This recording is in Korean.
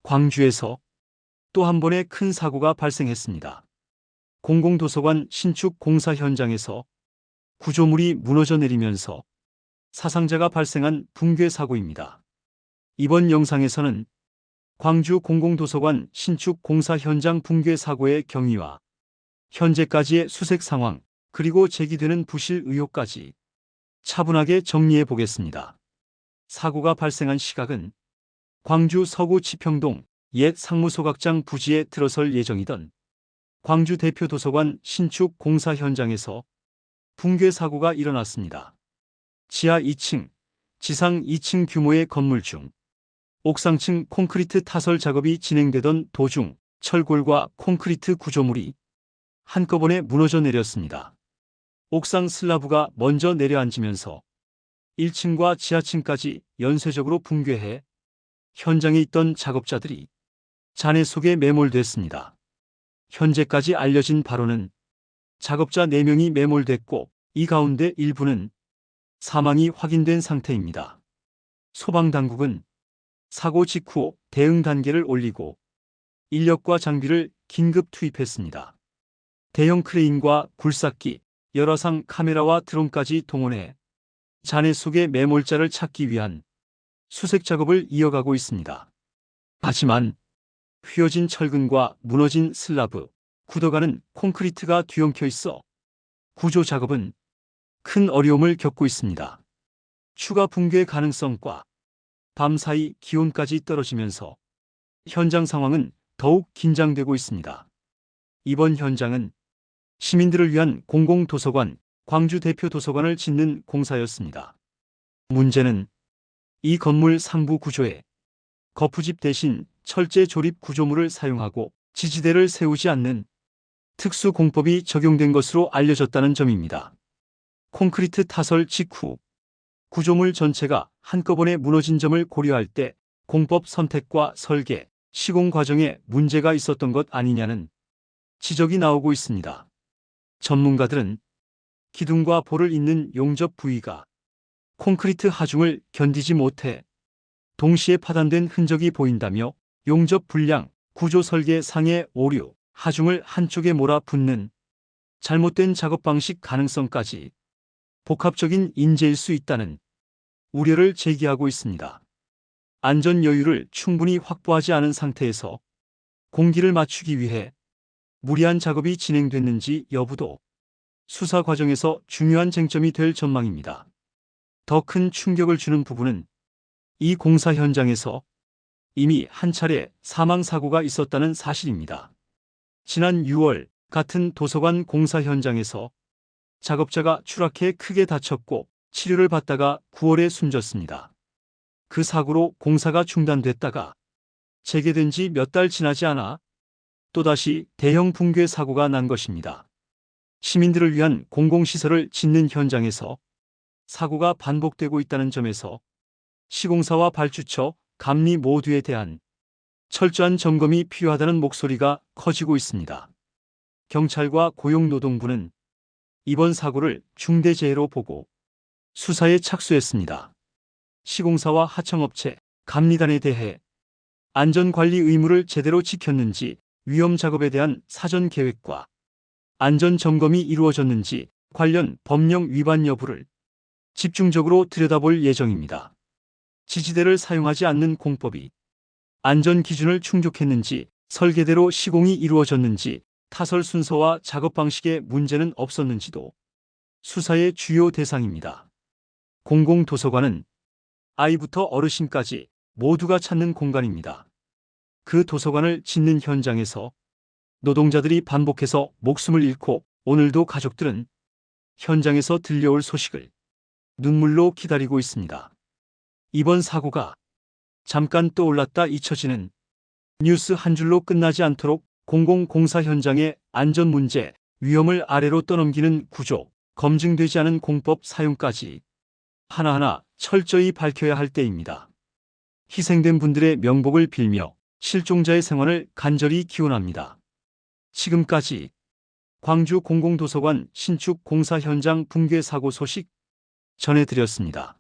광주에서 또 한 번의 큰 사고가 발생했습니다. 공공도서관 신축 공사 현장에서 구조물이 무너져 내리면서 사상자가 발생한 붕괴 사고입니다. 이번 영상에서는 광주 공공도서관 신축 공사 현장 붕괴 사고의 경위와 현재까지의 수색 상황, 그리고 제기되는 부실 의혹까지 차분하게 정리해 보겠습니다. 사고가 발생한 시각은 광주 서구 치평동 옛 상무소각장 부지에 들어설 예정이던 광주 대표 도서관 신축 공사 현장에서 붕괴 사고가 일어났습니다. 지하 2층, 지상 2층 규모의 건물 중 옥상층 콘크리트 타설 작업이 진행되던 도중 철골과 콘크리트 구조물이 한꺼번에 무너져 내렸습니다. 옥상 슬라브가 먼저 내려앉으면서 1층과 지하층까지 연쇄적으로 붕괴해 현장에 있던 작업자들이 잔해 속에 매몰됐습니다. 현재까지 알려진 바로는 작업자 4명이 매몰됐고 이 가운데 일부는 사망이 확인된 상태입니다. 소방당국은 사고 직후 대응 단계를 올리고 인력과 장비를 긴급 투입했습니다. 대형 크레인과 굴삭기, 열화상 카메라와 드론까지 동원해 잔해 속의 매몰자를 찾기 위한 수색 작업을 이어가고 있습니다. 하지만 휘어진 철근과 무너진 슬라브, 굳어가는 콘크리트가 뒤엉켜 있어 구조 작업은 큰 어려움을 겪고 있습니다. 추가 붕괴 가능성과 밤사이 기온까지 떨어지면서 현장 상황은 더욱 긴장되고 있습니다. 이번 현장은 시민들을 위한 공공도서관, 광주 대표 도서관을 짓는 공사였습니다. 문제는 이 건물 상부 구조에 거푸집 대신 철제 조립 구조물을 사용하고 지지대를 세우지 않는 특수 공법이 적용된 것으로 알려졌다는 점입니다. 콘크리트 타설 직후 구조물 전체가 한꺼번에 무너진 점을 고려할 때 공법 선택과 설계, 시공 과정에 문제가 있었던 것 아니냐는 지적이 나오고 있습니다. 전문가들은 기둥과 볼을 잇는 용접 부위가 콘크리트 하중을 견디지 못해 동시에 파단된 흔적이 보인다며 용접 불량, 구조 설계 상의 오류, 하중을 한쪽에 몰아붙는 잘못된 작업 방식 가능성까지 복합적인 인재일 수 있다는 우려를 제기하고 있습니다. 안전 여유를 충분히 확보하지 않은 상태에서 공기를 맞추기 위해 무리한 작업이 진행됐는지 여부도 수사 과정에서 중요한 쟁점이 될 전망입니다. 더 큰 충격을 주는 부분은 이 공사 현장에서 이미 한 차례 사망 사고가 있었다는 사실입니다. 지난 6월 같은 도서관 공사 현장에서 작업자가 추락해 크게 다쳤고 치료를 받다가 9월에 숨졌습니다. 그 사고로 공사가 중단됐다가 재개된 지 몇 달 지나지 않아 또다시 대형 붕괴 사고가 난 것입니다. 시민들을 위한 공공시설을 짓는 현장에서 사고가 반복되고 있다는 점에서 시공사와 발주처, 감리 모두에 대한 철저한 점검이 필요하다는 목소리가 커지고 있습니다. 경찰과 고용노동부는 이번 사고를 중대재해로 보고 수사에 착수했습니다. 시공사와 하청업체, 감리단에 대해 안전관리 의무를 제대로 지켰는지, 위험 작업에 대한 사전 계획과 안전 점검이 이루어졌는지 관련 법령 위반 여부를 집중적으로 들여다볼 예정입니다. 지지대를 사용하지 않는 공법이 안전 기준을 충족했는지, 설계대로 시공이 이루어졌는지, 타설 순서와 작업 방식에 문제는 없었는지도 수사의 주요 대상입니다. 공공도서관은 아이부터 어르신까지 모두가 찾는 공간입니다. 그 도서관을 짓는 현장에서 노동자들이 반복해서 목숨을 잃고 오늘도 가족들은 현장에서 들려올 소식을 눈물로 기다리고 있습니다. 이번 사고가 잠깐 떠올랐다 잊혀지는 뉴스 한 줄로 끝나지 않도록 공공공사 현장의 안전 문제, 위험을 아래로 떠넘기는 구조, 검증되지 않은 공법 사용까지 하나하나 철저히 밝혀야 할 때입니다. 희생된 분들의 명복을 빌며 실종자의 생환을 간절히 기원합니다. 지금까지 광주 공공도서관 신축 공사 현장 붕괴 사고 소식 전해드렸습니다.